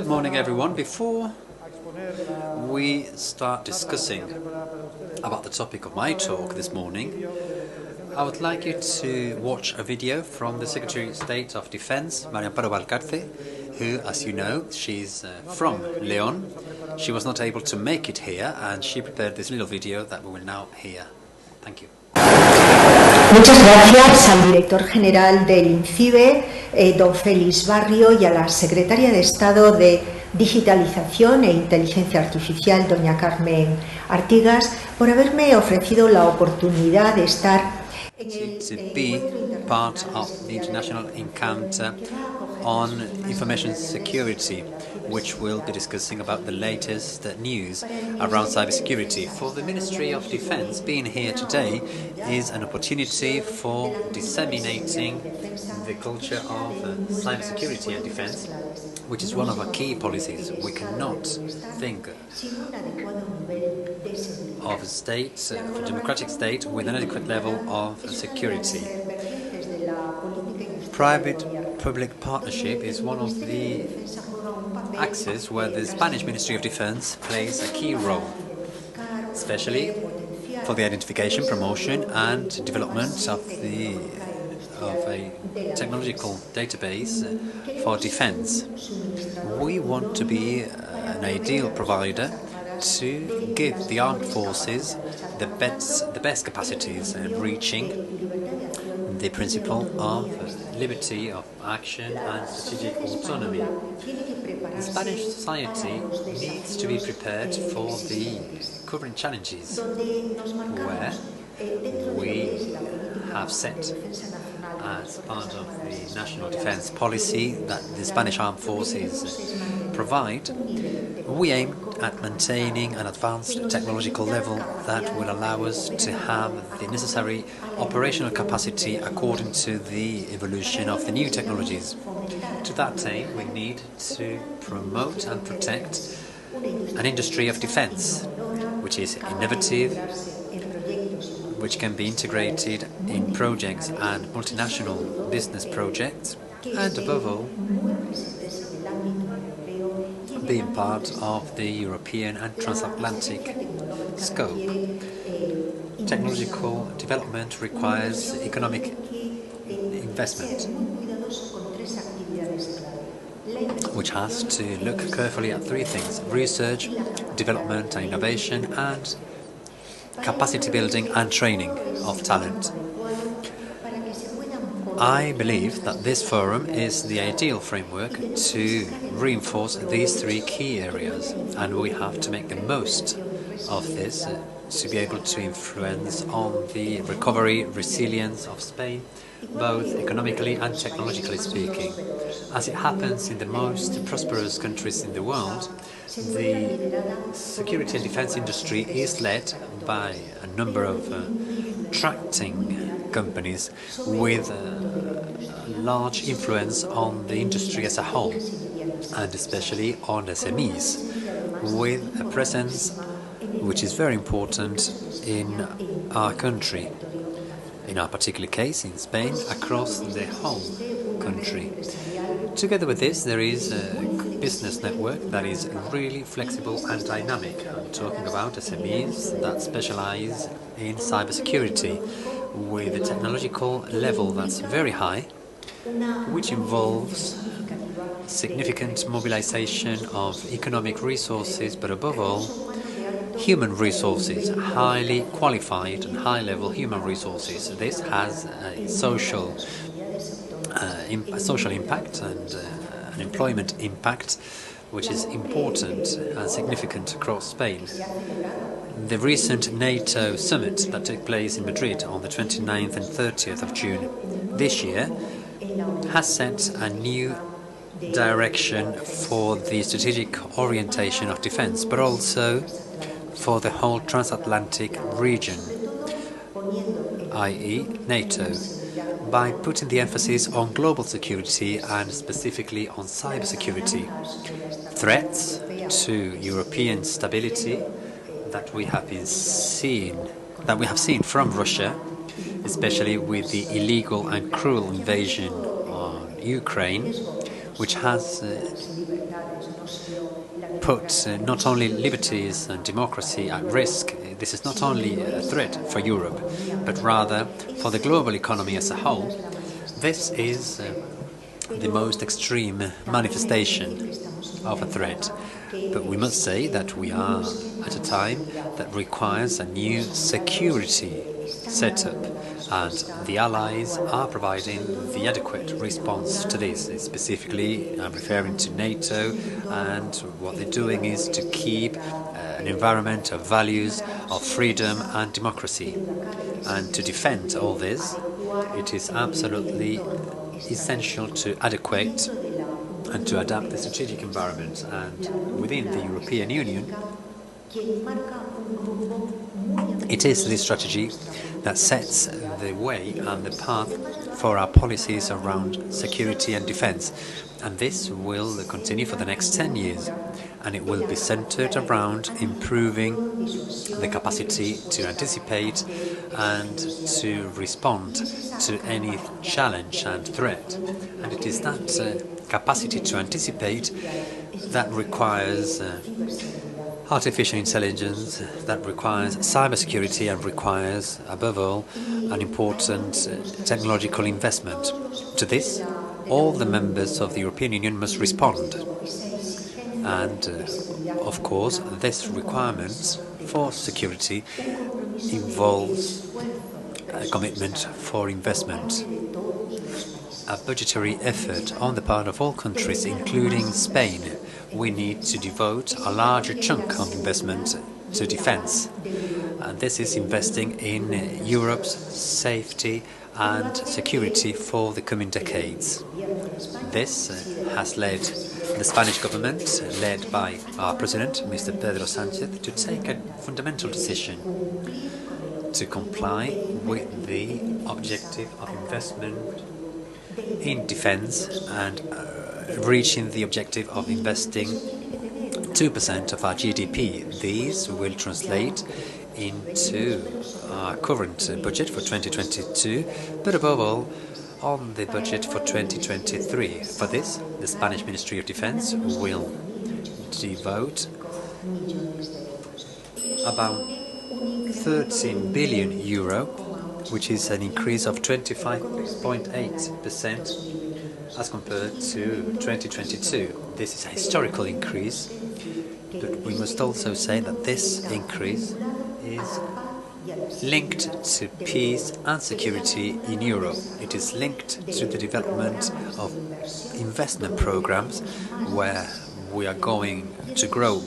Good morning, everyone. Before we start discussing about the topic of my talk this morning, I would like you to watch a video from the Secretary of State of Defense, María, who, as you know, she's from León. She was not able to make it here, and she prepared this little video that we will now hear. Thank you. Muchas gracias al director general del INCIBE, don Félix Barrio, y a la secretaria de Estado de Digitalización e Inteligencia Artificial, doña Carmen Artigas, por haberme ofrecido la oportunidad de estar to be part of the international encounter on information security, which will be discussing about the latest news around cybersecurity. For the Ministry of Defense, being here today is an opportunity for disseminating the culture of cybersecurity and defense, which is one of our key policies. We cannot think of a state, a democratic state, with an adequate level of security. Private-public partnership is one of the axes where the Spanish Ministry of Defense plays a key role, especially for the identification, promotion and development of a technological database for defense. We want to be an ideal provider to give the armed forces the best capacities in reaching the principle of liberty of action and strategic autonomy. The Spanish society needs to be prepared for the current challenges, where we have set as part of the national defense policy that the Spanish armed forces provide. We aim at maintaining an advanced technological level that will allow us to have the necessary operational capacity according to the evolution of the new technologies. To that aim, we need to promote and protect an industry of defense, which is innovative, which can be integrated in projects and multinational business projects, and above all, being part of the European and transatlantic scope. Technological development requires economic investment, which has to look carefully at three things: research, development and innovation, and capacity building and training of talent. I believe that this forum is the ideal framework to reinforce these three key areas, and we have to make the most of this to be able to influence on the recovery, resilience of Spain, both economically and technologically speaking. As it happens in the most prosperous countries in the world, the security and defense industry is led by a number of tracting companies with a large influence on the industry as a whole, and especially on SMEs, with a presence which is very important in our country, in our particular case in Spain, across the whole country. Together with this, there is a business network that is really flexible and dynamic. I'm talking about SMEs that specialize in cybersecurity, with a technological level that's very high, which involves significant mobilization of economic resources, but above all, human resources, highly qualified and high-level human resources. This has a social impact and an employment impact, which is important and significant across Spain. The recent NATO summit that took place in Madrid on the 29th and 30th of June this year has set a new direction for the strategic orientation of defense, but also for the whole transatlantic region, i.e. NATO, by putting the emphasis on global security and specifically on cybersecurity. Threats to European stability that we have seen from Russia, especially with the illegal and cruel invasion on Ukraine, which has put not only liberties and democracy at risk. This is not only a threat for Europe, but rather for the global economy as a whole. This is the most extreme manifestation of a threat. But we must say that we are at a time that requires a new security setup, and the Allies are providing the adequate response to this. Specifically, I'm referring to NATO, and what they're doing is to keep an environment of values, of freedom and democracy. And to defend all this, it is absolutely essential to adequate and to adapt the strategic environment. And within the European Union, it is this strategy that sets the way and the path for our policies around security and defense. And this will continue for the next 10 years. And it will be centered around improving the capacity to anticipate and to respond to any challenge and threat. And it is that capacity to anticipate that requires artificial intelligence, that requires cybersecurity, and requires, above all, an important technological investment. To this, all the members of the European Union must respond. And, of course, this requirement for security involves a commitment for investment, a budgetary effort on the part of all countries, including Spain. We need to devote a larger chunk of investment to defense. And this is investing in Europe's safety and security for the coming decades. This has led the Spanish government, led by our president, Mr. Pedro Sánchez, to take a fundamental decision to comply with the objective of investment in defense and reaching the objective of investing 2% of our GDP. These will translate into our current budget for 2022, but above all, on the budget for 2023. For this, the Spanish Ministry of Defense will devote about 13 billion euro, which is an increase of 25.8% as compared to 2022. This is a historical increase, but we must also say that this increase is linked to peace and security in Europe. It is linked to the development of investment programs where we are going to grow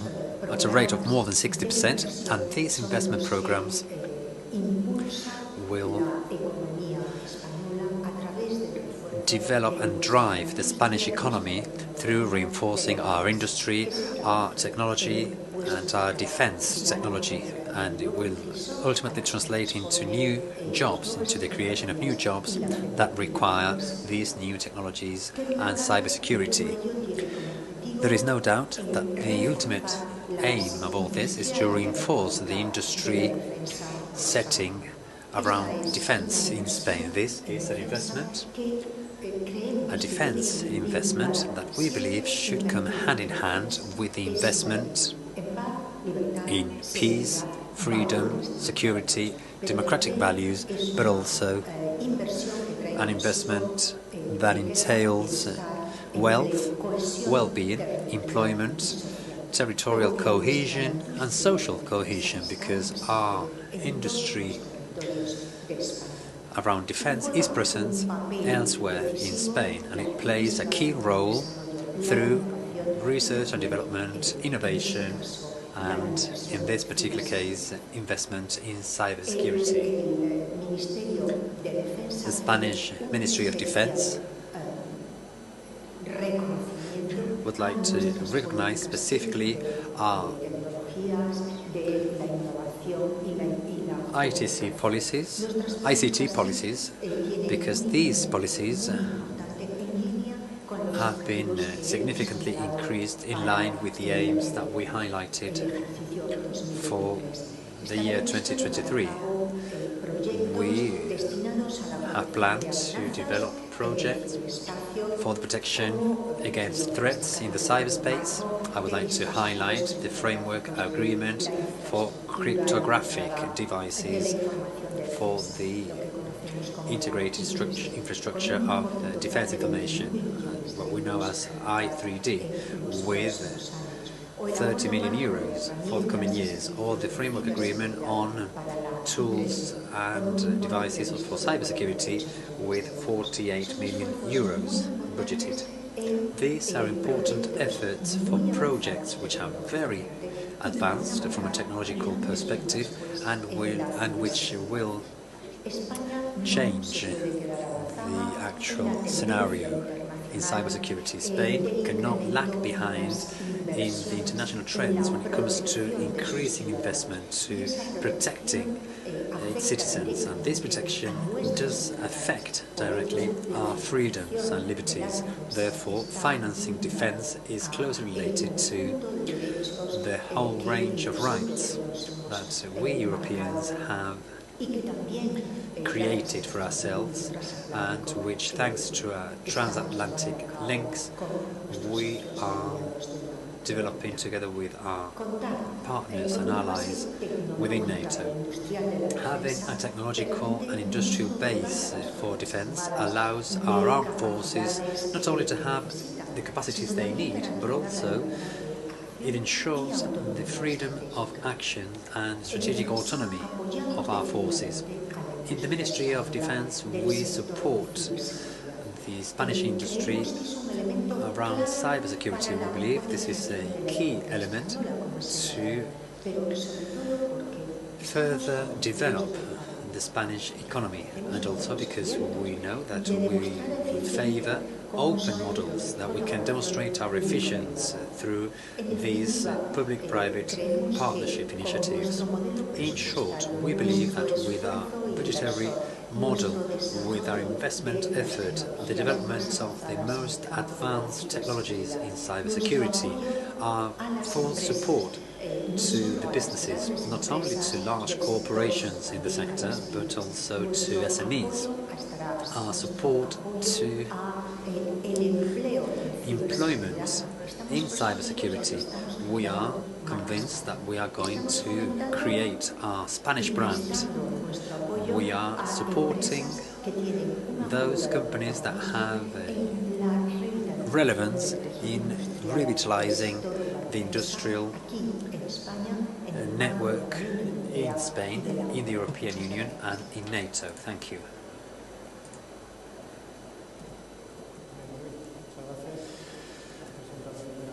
at a rate of more than 60%, and these investment programs will develop and drive the Spanish economy through reinforcing our industry, our technology and our defense technology, and it will ultimately translate into new jobs, into the creation of new jobs that require these new technologies and cybersecurity. There is no doubt that the ultimate aim of all this is to reinforce the industry setting around defense in Spain. This is an investment, a defense investment that we believe should come hand in hand with the investment in peace, freedom, security, democratic values, but also an investment that entails wealth, well-being, employment, territorial cohesion and social cohesion, because our industry around defense is present elsewhere in Spain, and it plays a key role through research and development, innovation, and in this particular case, investment in cybersecurity. The Spanish Ministry of Defense would like to recognize specifically our ICT policies, because these policies have been significantly increased in line with the aims that we highlighted for the year 2023. We have planned to develop project for the protection against threats in the cyberspace. I would like to highlight the framework agreement for cryptographic devices for the integrated infrastructure of defense information, what we know as I3D, with 30 million euros for the coming years, or the framework agreement on tools and devices for cybersecurity with 48 million euros budgeted. These are important efforts for projects which are very advanced from a technological perspective and which will change the actual scenario in cybersecurity. Spain cannot lag behind in the international trends when it comes to increasing investment to protecting its citizens, and this protection does affect directly our freedoms and liberties. Therefore, financing defense is closely related to the whole range of rights that we Europeans have created for ourselves, and which, thanks to our transatlantic links, we are developing together with our partners and allies within NATO. Having a technological and industrial base for defence allows our armed forces not only to have the capacities they need, but also it ensures the freedom of action and strategic autonomy of our forces. In the Ministry of Defense, we support the Spanish industry around cybersecurity. We believe this is a key element to further develop the Spanish economy, and also because we know that we favour open models, that we can demonstrate our efficiency through these public-private partnership initiatives. In short, we believe that with our budgetary model, with our investment effort, the development of the most advanced technologies in cybersecurity, our full support to the businesses, not only to large corporations in the sector, but also to SMEs, our support to employment in cybersecurity. We are convinced that we are going to create our Spanish brand. We are supporting those companies that have relevance in revitalizing the industrial network in Spain, in the European Union and in NATO. Thank you.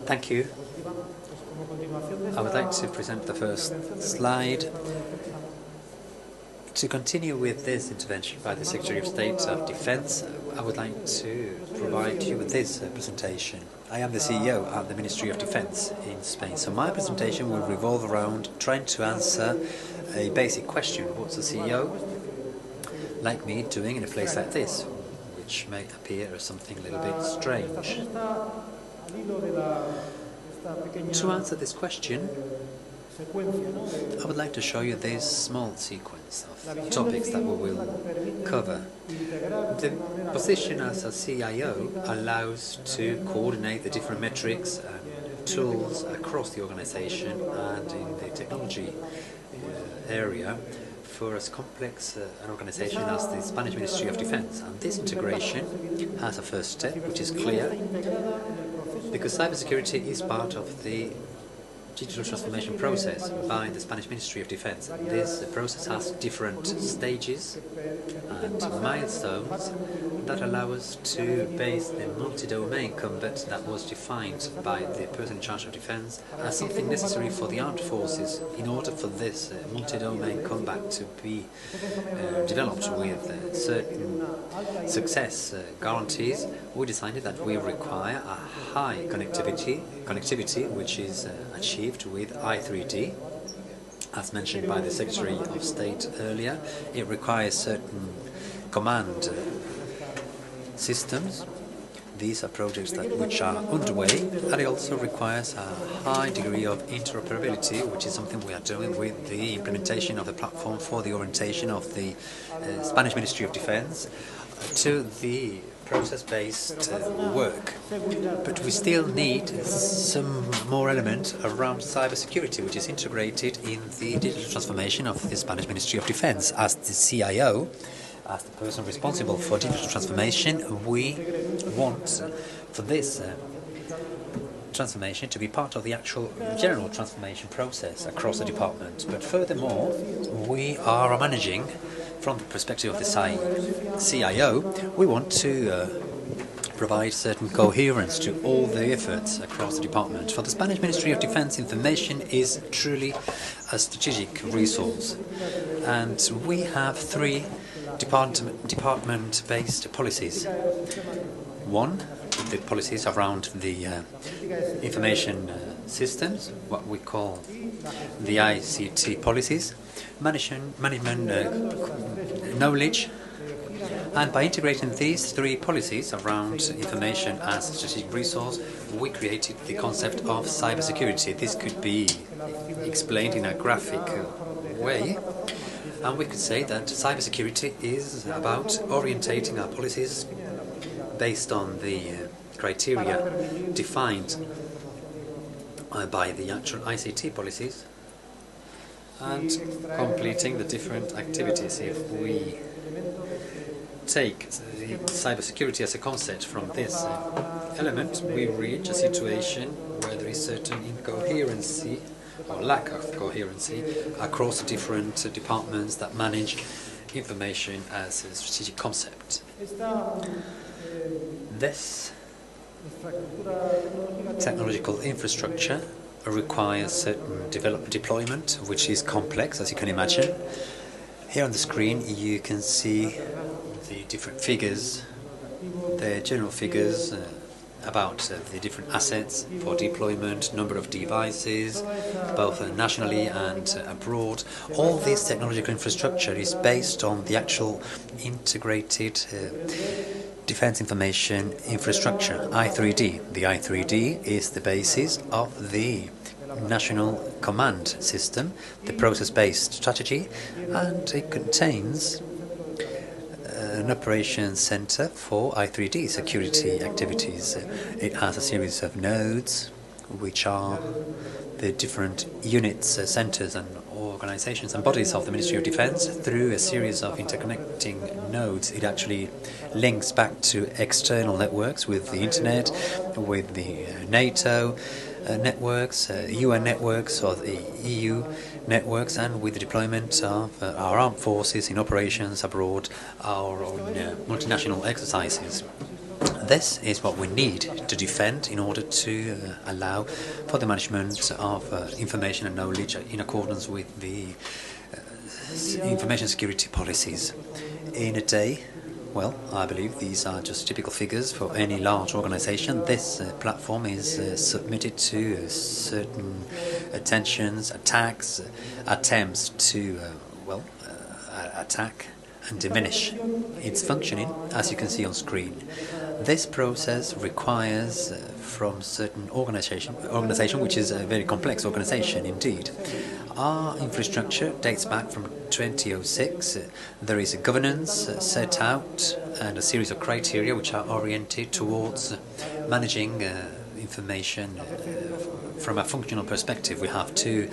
Thank you. I would like to present the first slide. To continue with this intervention by the Secretary of State of Defense, I would like to provide you with this presentation. I am the CEO at the Ministry of Defense in Spain, so my presentation will revolve around trying to answer a basic question: what's a CEO like me doing in a place like this, which may appear as something a little bit strange. To answer this question, I would like to show you this small sequence of topics that we will cover. The position as a CIO allows to coordinate the different metrics and tools across the organization and in the technology area for as complex an organization as the Spanish Ministry of Defense. And this integration has a first step, which is clear, because cybersecurity is part of the digital transformation process by the Spanish Ministry of Defense. This process has different stages and milestones that allow us to base the multi-domain combat that was defined by the person in charge of defense as something necessary for the armed forces. In order for this multi-domain combat to be developed with certain success guarantees, we decided that we require a high connectivity which is achieved with I3D. As mentioned by the Secretary of State earlier, it requires certain command systems. These are projects which are underway, and it also requires a high degree of interoperability, which is something we are doing with the implementation of the platform for the orientation of the Spanish Ministry of Defense to the process-based work. But we still need some more element around cybersecurity, which is integrated in the digital transformation of the Spanish Ministry of Defense. As the CIO, as the person responsible for digital transformation, we want for this transformation to be part of the actual general transformation process across the department. But furthermore, we are managing, from the perspective of the CIO, we want to provide certain coherence to all the efforts across the department. For the Spanish Ministry of Defense, information is truly a strategic resource. And we have 3 department-based policies. One, the policies around the information systems, what we call the ICT policies, management knowledge, and by integrating these 3 policies around information as a strategic resource, we created the concept of cybersecurity. This could be explained in a graphic way, and we could say that cybersecurity is about orientating our policies based on the criteria defined by the actual ICT policies and completing the different activities. If we take cybersecurity as a concept from this element, we reach a situation where there is certain incoherency or lack of coherency across the different departments that manage information as a strategic concept. This technological infrastructure requires certain deployment, which is complex, as you can imagine. Here on the screen you can see the different figures, the general figures about the different assets for deployment, number of devices, both nationally and abroad. All this technological infrastructure is based on the actual integrated Defense Information Infrastructure, I3D. The I3D is the basis of the National Command System, the process-based strategy, and it contains an operations center for I3D security activities. It has a series of nodes, which are the different units, centers and organizations and bodies of the Ministry of Defense. Through a series of interconnecting nodes, it actually links back to external networks with the internet, with the NATO networks, UN networks or the EU networks, and with the deployment of our armed forces in operations abroad, our own multinational exercises. This is what we need to defend in order to allow for the management of information and knowledge in accordance with the information security policies. In a day, well, I believe these are just typical figures for any large organization. This platform is submitted to certain attentions, attacks, attempts to, attack and diminish its functioning, as you can see on screen. This process requires from certain organization, which is a very complex organization indeed. Our infrastructure dates back from 2006. There is a governance set out and a series of criteria which are oriented towards managing information from a functional perspective. We have 2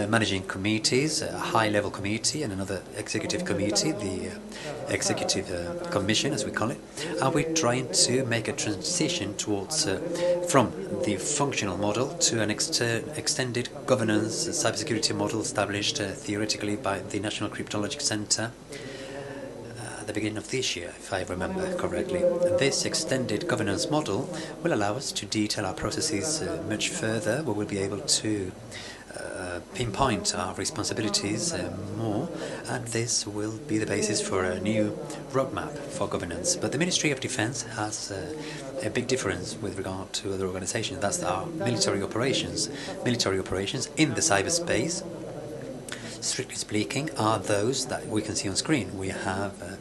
managing committees, a high-level committee and another executive committee, the executive commission as we call it, and we're trying to make a transition towards from the functional model to an extended governance cybersecurity model established theoretically by the National Cryptologic Center at the beginning of this year, if I remember correctly. This extended governance model will allow us to detail our processes much further. We will be able to pinpoint our responsibilities more, and this will be the basis for a new roadmap for governance. But the Ministry of Defense has a big difference with regard to other organizations. That's our military operations. Military operations in the cyberspace, strictly speaking, are those that we can see on screen. We have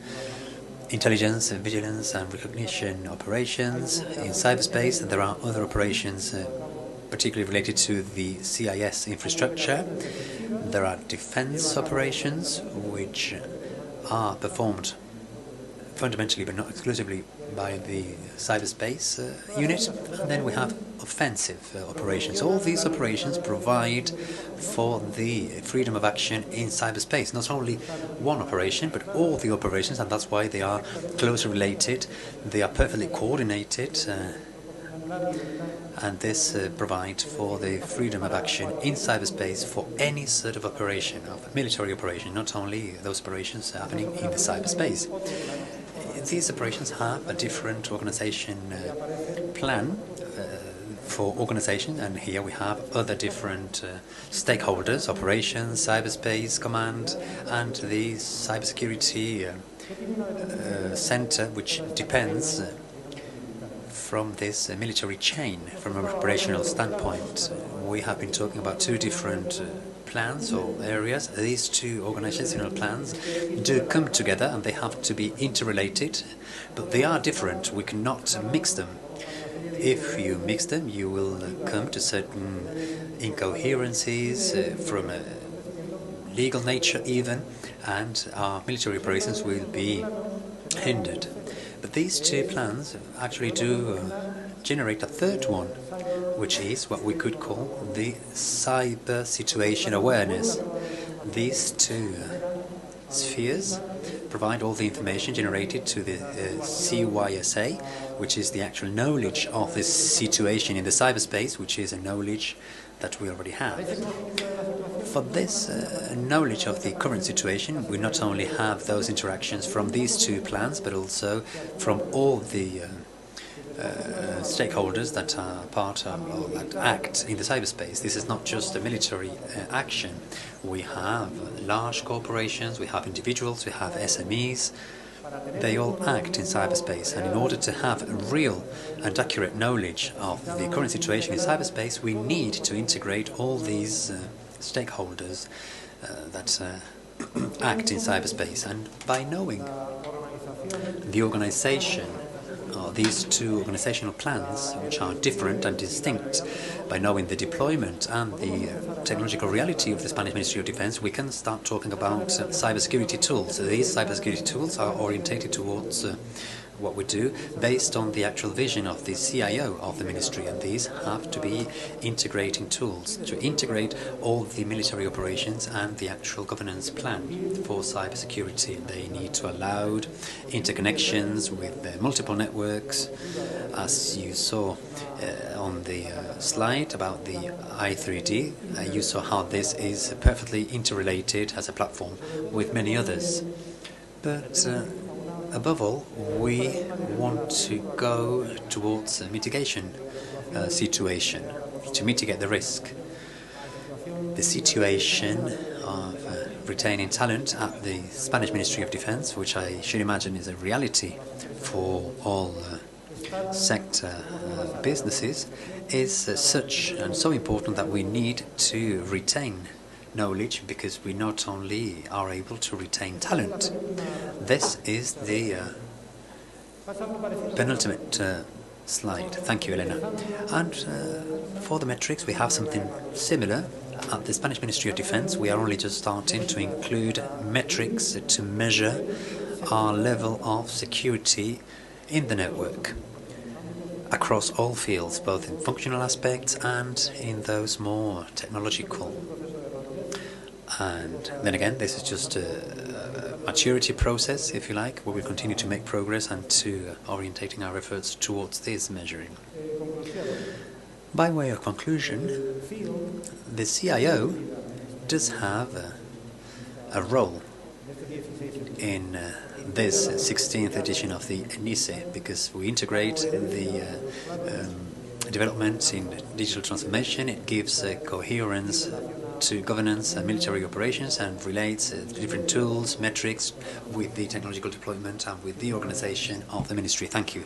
intelligence, vigilance and recognition operations in cyberspace, and there are other operations particularly related to the CIS infrastructure. There are defense operations which are performed fundamentally but not exclusively by the cyberspace unit. And then we have offensive operations. All these operations provide for the freedom of action in cyberspace. Not only one operation, but all the operations, and that's why they are closely related. They are perfectly coordinated, and this provides for the freedom of action in cyberspace for any sort of operation, of military operation, not only those operations happening in the cyberspace. These operations have a different organization plan for organization, and here we have other different stakeholders, operations, cyberspace command, and the cybersecurity center, which depends from this military chain. From an operational standpoint, we have been talking about two different plans or areas. These two organizational plans do come together and they have to be interrelated, but they are different. We cannot mix them. If you mix them, you will come to certain incoherencies from a legal nature even, and our military operations will be hindered. But these two plans actually do generate a third one, which is what we could call the cyber situation awareness. These two spheres provide all the information generated to the CYSA, which is the actual knowledge of this situation in the cyberspace, which is a knowledge that we already have. For this knowledge of the current situation, we not only have those interactions from these two plans, but also from all the stakeholders that are part of or that act in the cyberspace. This is not just a military action. We have large corporations, we have individuals, we have SMEs. They all act in cyberspace, and in order to have a real and accurate knowledge of the current situation in cyberspace, we need to integrate all these stakeholders that act in cyberspace. And by knowing the organization, these two organizational plans, which are different and distinct, by knowing the deployment and the technological reality of the Spanish Ministry of Defense, we can start talking about cybersecurity tools. These cybersecurity tools are orientated towards what we do based on the actual vision of the CIO of the ministry, and these have to be integrating tools to integrate all the military operations and the actual governance plan for cybersecurity. They need to allow interconnections with multiple networks, as you saw on the slide about the I3D. You saw how this is perfectly interrelated as a platform with many others. But above all, we want to go towards a mitigation situation, to mitigate the risk. The situation of retaining talent at the Spanish Ministry of Defense, which I should imagine is a reality for all sector businesses, is such and so important that we need to retain knowledge, because we not only are able to retain talent. This is the penultimate slide. Thank you, Elena. And for the metrics, we have something similar. At the Spanish Ministry of Defense, we are only just starting to include metrics to measure our level of security in the network across all fields, both in functional aspects and in those more technological. And then again, this is just a maturity process, if you like, where we continue to make progress and to orientating our efforts towards this measuring. By way of conclusion, the CIO does have a role in this 16th edition of the ENISE, because we integrate the development in digital transformation. It gives coherence to governance and military operations and relates different tools, metrics with the technological deployment and with the organization of the ministry. Thank you.